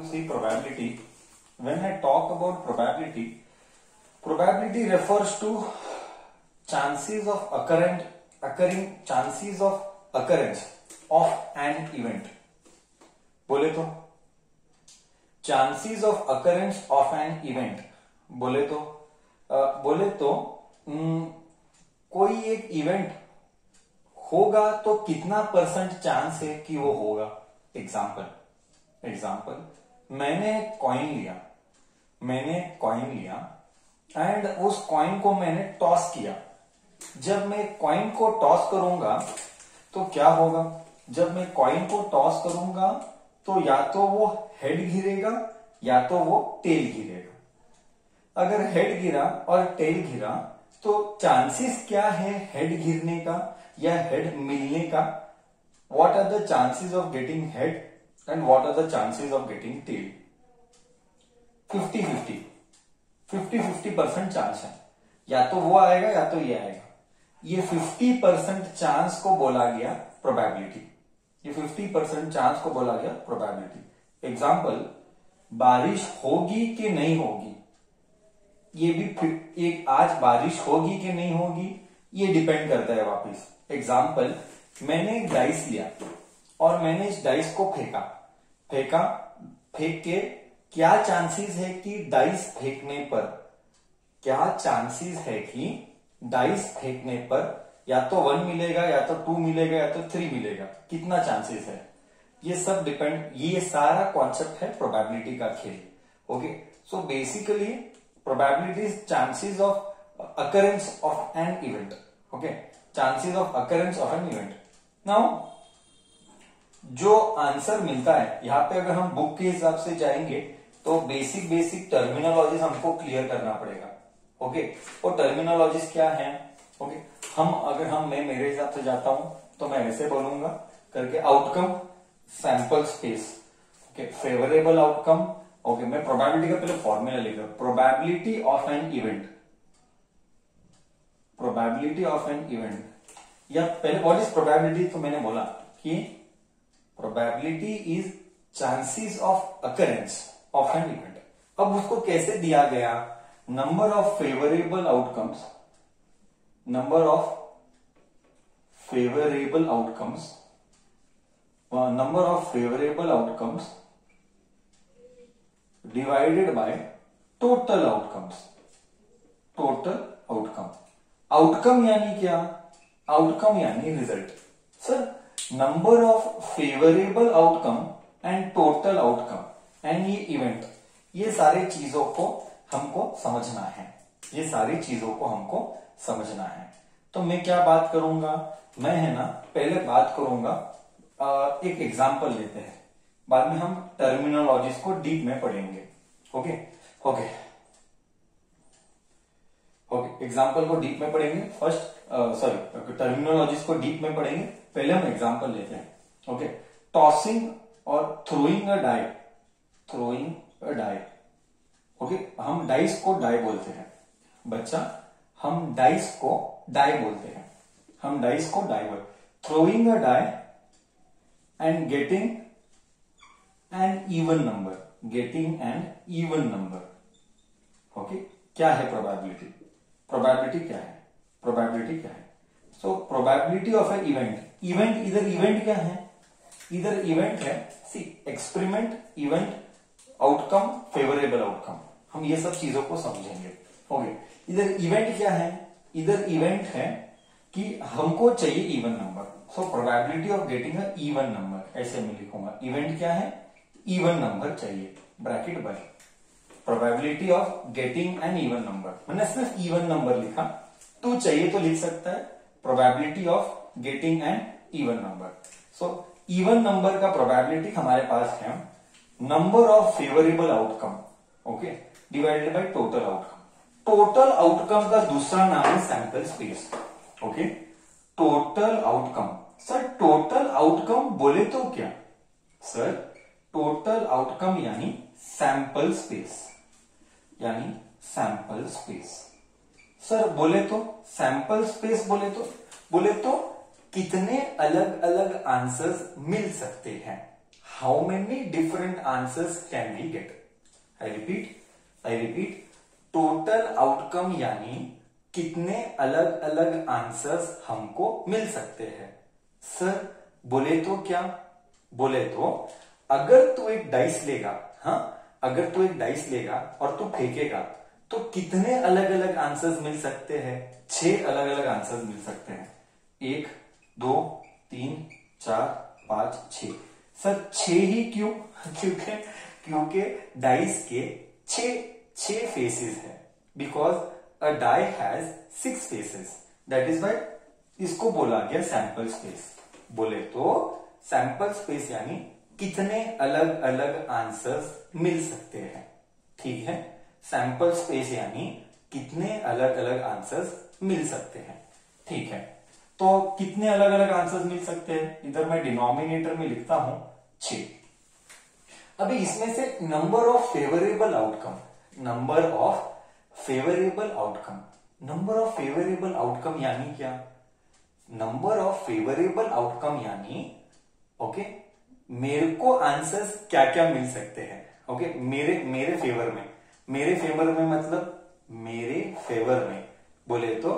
See probability. When I talk about probability, probability refers to chances of occurring chances of occurrence of an event. बोले तो chances of occurrence of an event. बोले तो कोई एक event होगा तो कितना परसेंट चांस है कि वो होगा. एग्जाम्पल मैंने कॉइन लिया एंड उस कॉइन को मैंने टॉस किया. जब मैं कॉइन को टॉस करूंगा तो क्या होगा. जब मैं कॉइन को टॉस करूंगा तो या तो वो हेड गिरेगा या तो वो टेल गिरेगा. अगर हेड गिरा और टेल गिरा तो चांसेस क्या है हेड गिरने का या हेड मिलने का. What are the chances of getting head and what are the chances of getting tail. 50-50% chance है. या तो वो आएगा या तो ये आएगा. ये 50% चांस को बोला गया प्रोबेबिलिटी. ये 50% चांस को बोला गया प्रोबेबिलिटी. एग्जाम्पल बारिश होगी कि नहीं होगी. ये भी एक आज बारिश होगी कि नहीं होगी ये डिपेंड करता है वापस. एग्जाम्पल मैंने एक डाइस लिया और मैंने इस डाइस को फेंक के क्या चांसेस है कि डाइस फेंकने पर या तो 1 मिलेगा या तो 2 मिलेगा या तो 3 मिलेगा. कितना चांसेस है ये सब डिपेंड. ये सारा कॉन्सेप्ट है प्रोबेबिलिटी का खेल. Okay so basically probability is chances of occurrence of an event. Okay chances of occurrence of an event. Now जो आंसर मिलता है यहां पे अगर हम बुक के हिसाब से जाएंगे तो बेसिक टर्मिनोलॉजीज हमको क्लियर करना पड़ेगा. ओके वो टर्मिनोलॉजीज क्या है. ओके मैं मेरे हिसाब से जाता हूं तो मैं ऐसे बोलूंगा करके outcome sample space. Okay favourable outcome. Okay मैं प्रोबेबिलिटी का पहले फॉर्मूला लिख रहा हूं. प्रोबेबिलिटी ऑफ एन इवेंट या पहले व्हाट इज प्रोबेबिलिटी. तो मैंने बोला कि probability is chances of occurrence of an event. अब उसको कैसे दिया गया. Number of favourable outcomes divided by total outcome यानी क्या. आउटकम यानी result. Sir number of favourable outcome and total outcome and ये इवेंट ये सारी चीजों को हमको समझना है. तो मैं क्या बात करूंगा. मैं पहले बात करूंगा एक एग्जांपल लेते हैं. बाद में हम टर्मिनोलॉजीज को डीप में पढ़ेंगे. ओके एग्जांपल को डीप में पढ़ेंगे. टर्मिनोलॉजीज को डीप में पढ़ेंगे. पहले हम एग्जांपल लेते हैं. ओके टॉसिंग और थ्रोइंग अ डाई. ओके हम डाइस को डाई बोलते हैं. बच्चा हम डाइस को डाई बोलते हैं. Throwing a die and getting an even number. Okay क्या है प्रोबेबिलिटी क्या है. So probability of a event इधर इवेंट है. See experiment event outcome favourable outcome. हम ये सब चीजों को समझेंगे. ओके इधर इवेंट क्या है. इधर इवेंट है कि हमको चाहिए even number. So probability of getting a even number ऐसे मैं लिखूंगा. इवेंट क्या है इवन नंबर चाहिए bracket bye probability of getting an even number. मैंने सिर्फ इवन नंबर लिखा. तो चाहिए तो लिख सकता है probability of getting an even number. So even number का प्रोबेबिलिटी हमारे पास है number of favourable outcome. Okay divided by total outcome. Total outcome का दूसरा नाम है sample space. Okay total outcome. Sir total outcome बोले तो क्या. सर टोटल आउटकम यानी सैंपल स्पेस. सर बोले तो सैंपल स्पेस बोले तो कितने अलग अलग आंसर्स मिल सकते हैं. How many different answers can we get. I repeat, total outcome यानी कितने अलग अलग आंसर्स हमको मिल सकते हैं। सर बोले तो क्या, बोले तो अगर तू एक डाइस लेगा, हाँ अगर तू एक डाइस लेगा और तू फेंकेगा तो कितने अलग अलग आंसर्स मिल सकते हैं। 6 अलग अलग आंसर्स मिल सकते हैं। 1 2 3 4 5 6। सर 6 ही क्यों? क्योंकि डाइस के 6 फेसेस है। Because a die has 6 faces, that is why इसको बोला गया सैंपल स्पेस। बोले तो सैंपल स्पेस यानी कितने अलग अलग आंसर्स मिल सकते हैं। ठीक है, सैंपल स्पेस यानी कितने अलग अलग आंसर्स मिल सकते हैं। ठीक है, तो कितने अलग अलग आंसर्स मिल सकते हैं, इधर मैं डिनोमिनेटर में लिखता हूं 6। अभी इसमें से number of favourable outcome, number of favourable outcome यानी क्या? नंबर ऑफ फेवरेबल आउटकम यानी ओके मेरे को आंसर्स क्या क्या मिल सकते हैं। ओके मेरे फेवर में मतलब मेरे फेवर में बोले तो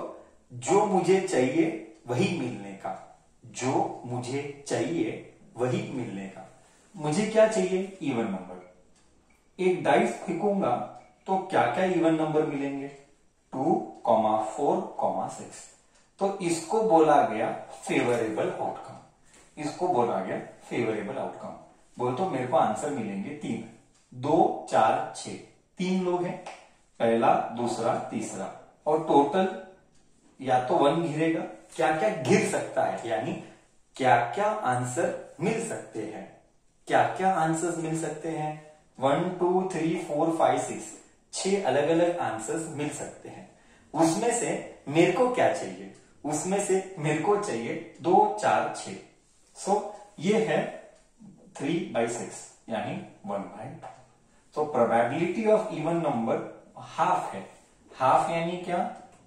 जो मुझे चाहिए वही मिलने का, जो मुझे चाहिए वही मिलने का। मुझे क्या चाहिए? Even number. एक डाइस फेंकूंगा तो क्या क्या इवन नंबर मिलेंगे? 2, 4, 6। तो इसको बोला गया फेवरेबल आउटकम। इसको बोला गया फेवरेबल आउटकम। बोल तो मेरे को आंसर मिलेंगे 3, 2 4 6। 3 लोग हैं, पहला दूसरा तीसरा, और टोटल या तो 1 घिरेगा, क्या क्या घिर सकता है यानी क्या क्या आंसर मिल सकते हैं। क्या क्या आंसर्स मिल सकते हैं? 1 2 3 4 5 6, 6 अलग अलग आंसर्स मिल सकते हैं। उसमें से मेरे को क्या चाहिए? उसमें से मेरे को चाहिए 2 4 6। सो ये है 3/6 यानी 1/2। तो probability of even number half है। हाफ यानी क्या?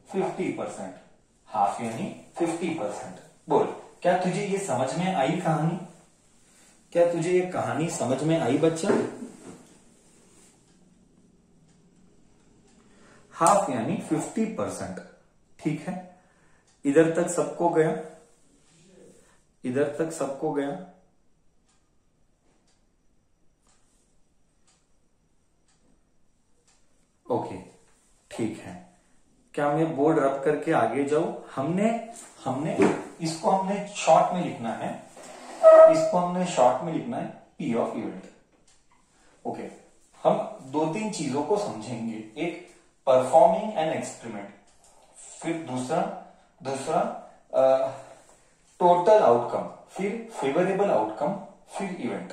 50%। हाफ यानी 50%। बोल, क्या तुझे ये समझ में आई कहानी? क्या तुझे ये कहानी समझ में आई बच्चा? हाफ यानी 50%। ठीक है, इधर तक सबको गया? इधर तक सबको गया? ओके ठीक है, क्या मैं बोर्ड रब करके आगे जाऊं? हमने इसको हमने शॉर्ट में लिखना है। इसको हमने शॉर्ट में लिखना है पी ऑफ इवेंट। ओके, हम 2-3 चीजों को समझेंगे। एक परफॉर्मिंग एन एक्सपेरिमेंट, फिर दूसरा टोटल आउटकम, फिर फेवरेबल आउटकम, फिर इवेंट।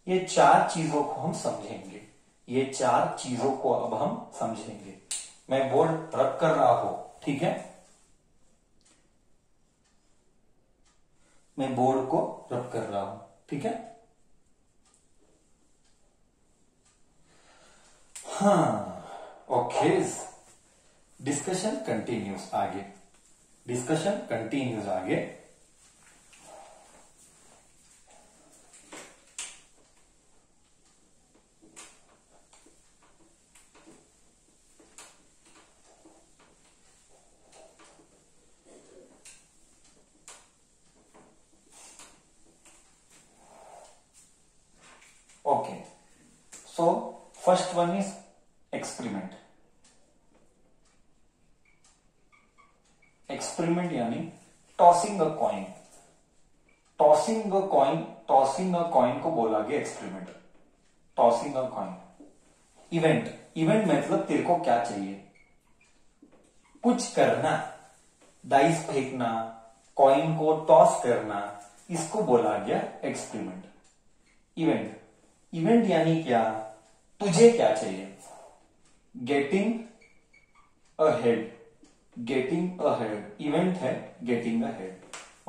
ये 4 चीजों को हम समझेंगे। ये 4 चीजों को अब हम समझेंगे। मैं बोर्ड रब कर रहा हूं, ठीक है? मैं बोर्ड को रब कर रहा हूं, ठीक है? हाँ, ओके। डिस्कशन कंटिन्यूज आगे। Okay, so first one is experiment. Experiment यानी tossing a coin. Tossing a coin को बोला गया experiment. Tossing a coin. Event मतलब तेरे को क्या चाहिए? कुछ करना, डाइस फेंकना, कॉइन को टॉस करना, इसको बोला गया एक्सपेरिमेंट। इवेंट यानी क्या? तुझे क्या चाहिए? Getting ahead. इवेंट है गेटिंग अहेड,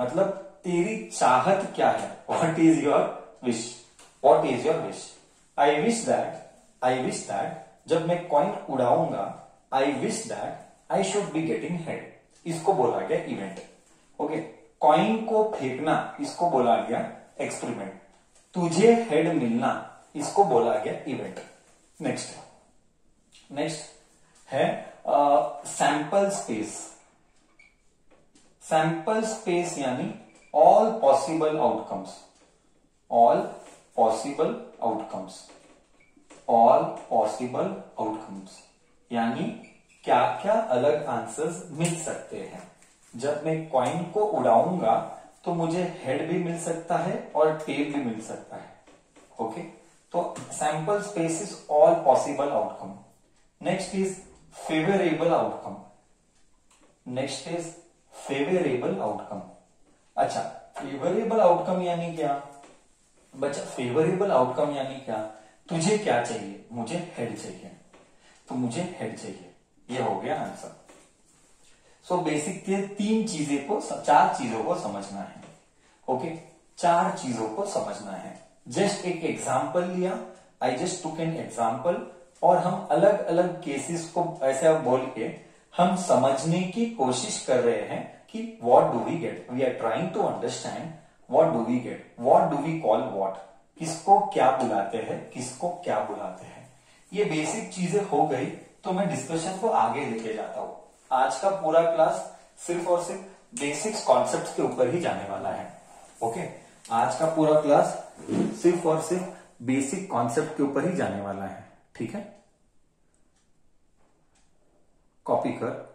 मतलब तेरी चाहत क्या है? What is your wish? I wish that जब मैं कॉइन उड़ाऊंगा, I wish that I should be getting head. इसको बोला गया इवेंट। ओके, कॉइन को फेंकना, इसको बोला गया एक्सपेरिमेंट। तुझे हेड मिलना, इसको बोला गया इवेंट। नेक्स्ट है सैंपल स्पेस। सैंपल स्पेस यानी all possible outcomes, all possible outcomes, all possible outcomes यानी क्या क्या अलग आंसर्स मिल सकते हैं। जब मैं कॉइन को उड़ाऊंगा तो मुझे हेड भी मिल सकता है और टेल भी मिल सकता है। ओके, तो sample space is all possible outcome. Next is favourable outcome. Next is favourable outcome. अच्छा, फेवरेबल आउटकम यानी क्या बच्चा? फेवरेबल आउटकम यानी क्या? तुझे क्या चाहिए? मुझे हेड चाहिए, तो मुझे हेड चाहिए, ये हो गया आंसर। सो बेसिक चार चीजों को समझना है। ओके, चार चीजों को समझना है। जस्ट एक एग्जाम्पल लिया, I just took an example, और हम अलग अलग केसेस को ऐसा बोल के हम समझने की कोशिश कर रहे हैं कि what do we get. We are trying to understand what do we get, what do we call what, किसको क्या बुलाते हैं, किसको क्या बुलाते हैं। ये बेसिक चीजें हो गई, तो मैं डिस्कशन को आगे लेके जाता हूं। आज का पूरा क्लास सिर्फ और सिर्फ बेसिक्स कॉन्सेप्ट्स के ऊपर ही जाने वाला है। ओके, आज का पूरा क्लास सिर्फ और सिर्फ बेसिक कॉन्सेप्ट के ऊपर ही जाने वाला है। ठीक है, कॉपी कर।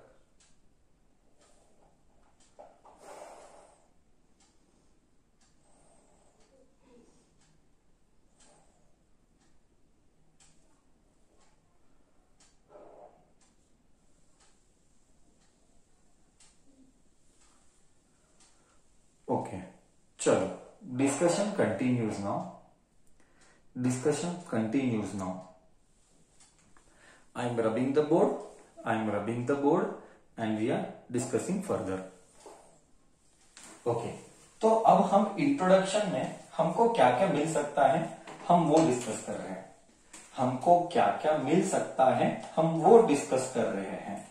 ओके, चलो, discussion continues now. Discussion continues now. I am rubbing the board. I am rubbing the board, and we are discussing further. Okay. तो अब हम इंट्रोडक्शन में हमको क्या क्या मिल सकता है हम वो डिस्कस कर रहे हैं। हमको क्या क्या मिल सकता है हम वो डिस्कस कर रहे हैं।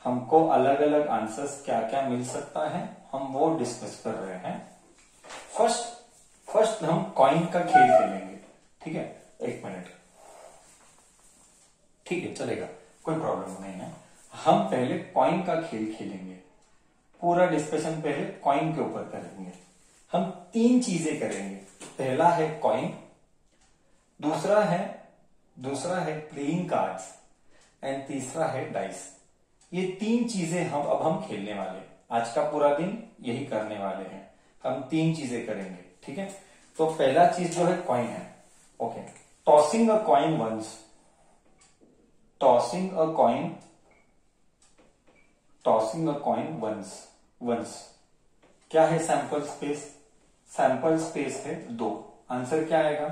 हमको अलग अलग आंसर्स क्या क्या मिल सकता है हम वो डिस्कस कर रहे हैं। फर्स्ट हम कॉइन का खेल खेलेंगे। ठीक है, एक मिनट। ठीक है, चलेगा, कोई प्रॉब्लम नहीं है। हम पहले कॉइन का खेल खेलेंगे। पूरा डिस्कशन पहले कॉइन के ऊपर करेंगे। हम तीन चीजें करेंगे। पहला है कॉइन, दूसरा है प्लेइंग कार्ड्स, एंड तीसरा है डाइस। ये तीन चीजें हम खेलने वाले। आज का पूरा दिन यही करने वाले हैं। हम तीन चीजें करेंगे। ठीक है, तो पहला चीज जो है कॉइन है। Okay, tossing a coin once. Tossing a coin once क्या है? Sample space. सैंपल स्पेस है 2। आंसर क्या आएगा?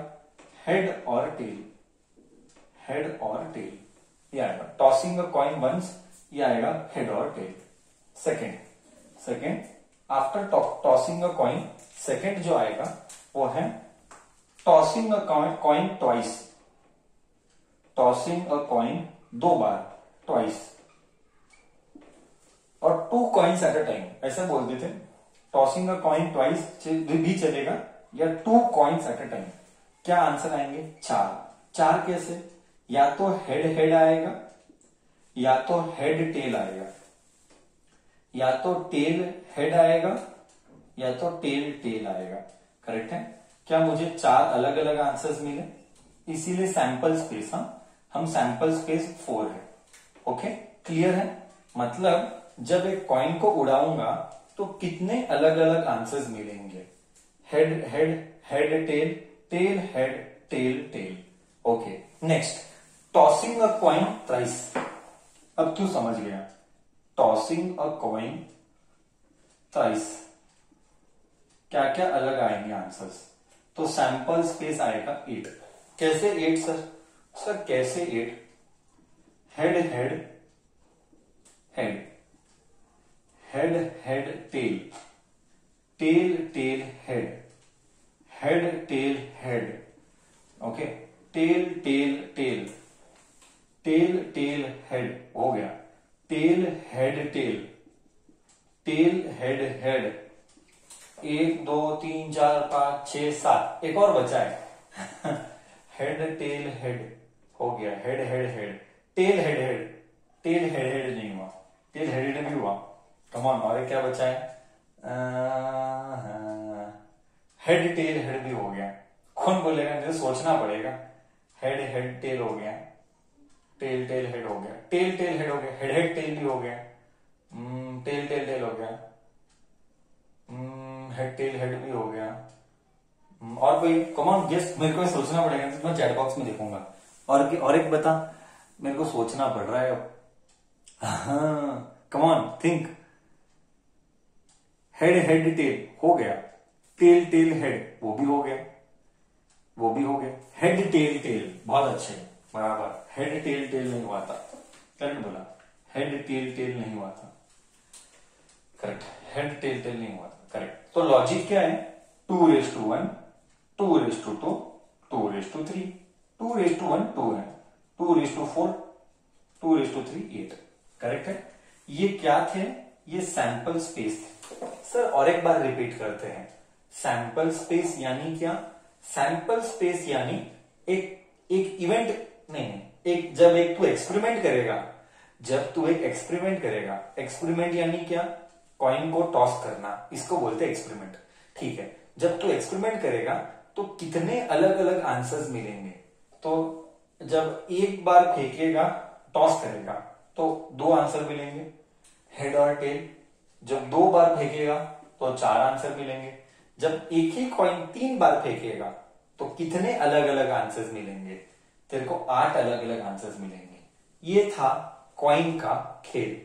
हेड और टेल। हेड और टेल ये आएगा। टॉसिंग अ कॉइन वंस ये आएगा हेड और tail. Second after tossing a coin, second जो आएगा वो है tossing a coin twice. Tossing a coin 2 बार, ट्वाइस। और 2 कॉइन्स एट अ टाइम ऐसा बोल देते। टॉसिंग अ कॉइन ट्वाइस भी चलेगा, या 2 कॉइन्स एट अ टाइम। क्या आंसर आएंगे? 4 कैसे? या तो हेड आएगा, या तो हेड टेल आएगा, या तो टेल हेड आएगा, या तो टेल टेल आएगा। करेक्ट है? क्या मुझे 4 अलग अलग आंसर्स मिले? इसीलिए सैंपल स्पेस, हम सैंपल स्पेस 4 है। ओके, क्लियर है? मतलब जब एक कॉइन को उड़ाऊंगा तो कितने अलग अलग आंसर्स मिलेंगे? Head head, head tail, tail head, tail tail. Okay, next tossing a coin thrice. अब क्यों समझ गया? टॉसिंग अ कॉइन थ्राइस क्या क्या अलग आएंगे आंसर्स? तो सैंपल स्पेस आएगा 8। कैसे 8 सर? सर कैसे 8? Head head head, head head tail, tail tail head, head tail head. Okay, tail tail tail, tail tail head हो गया। Tail head tail, tail head head, 1 2 3 4 5 6 7, एक और बचा है हेड टेल हेड हो गया, head head head, tail head head, tail head head नहीं हुआ, टेल हेड हेड भी हुआ। कमान, और क्या बचा है, हेड टेल हेड भी हो गया। कौन बोलेगा, मुझे सोचना पड़ेगा। हेड हेड टेल हो गया, टेल टेल हेड हो गया, टेल टेल हेड हो गया, हेड हेड टेल भी हो गया, टेल टेल टेल हो गया, हेड टेल हेड भी हो गया। और कोई कमान गेस, मेरे को सोचना पड़ेगा, तो मैं चैट बॉक्स में देखूंगा। और एक बता, मेरे को सोचना पड़ रहा है अब। कमान थिंक। हेड हेड टेल हो गया, टेल टेल हेड वो भी हो गया, वो भी हो गया, हेड टेल टेल, बहुत अच्छे, बराबर। हेड टेल टेल नहीं हुआ था, करेक्ट बोला, हेड टेल टेल नहीं हुआ था, करेक्ट, हेड टेल टेल नहीं हुआ था, करेक्ट। तो लॉजिक क्या है, 2:1, 2:2, 2:3, 2:1 2 है, 2:4, 2:3 8, करेक्ट है। ये क्या थे, ये सैंपल स्पेस थे। सर और एक बार रिपीट करते हैं, सैंपल स्पेस यानी क्या, सैंपल स्पेस यानी एक इवेंट नहीं, एक जब एक तू एक्सपेरिमेंट करेगा, जब तू एक एक्सपेरिमेंट करेगा, एक्सपेरिमेंट यानी क्या, कॉइन को टॉस करना, इसको बोलते हैं एक्सपेरिमेंट, ठीक है। जब तू एक्सपेरिमेंट करेगा तो कितने अलग अलग आंसर्स मिलेंगे, तो जब एक बार फेंकेगा, टॉस करेगा, तो 2 आंसर मिलेंगे, हेड और टेल। जब 2 बार फेंकेगा तो 4 आंसर मिलेंगे। जब एक ही कॉइन 3 बार फेंकेगा तो कितने अलग अलग आंसर्स मिलेंगे, तेरे को 8 अलग अलग आंसर्स मिलेंगे। ये था कॉइन का खेल।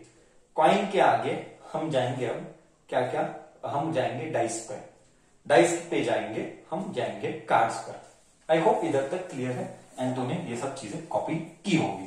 कॉइन के आगे हम जाएंगे अब क्या क्या, हम जाएंगे डाइस पर, डाइस पे जाएंगे, हम जाएंगे कार्ड्स पर। आई होप इधर तक क्लियर है एंड तूने ये सब चीजें कॉपी की होगी।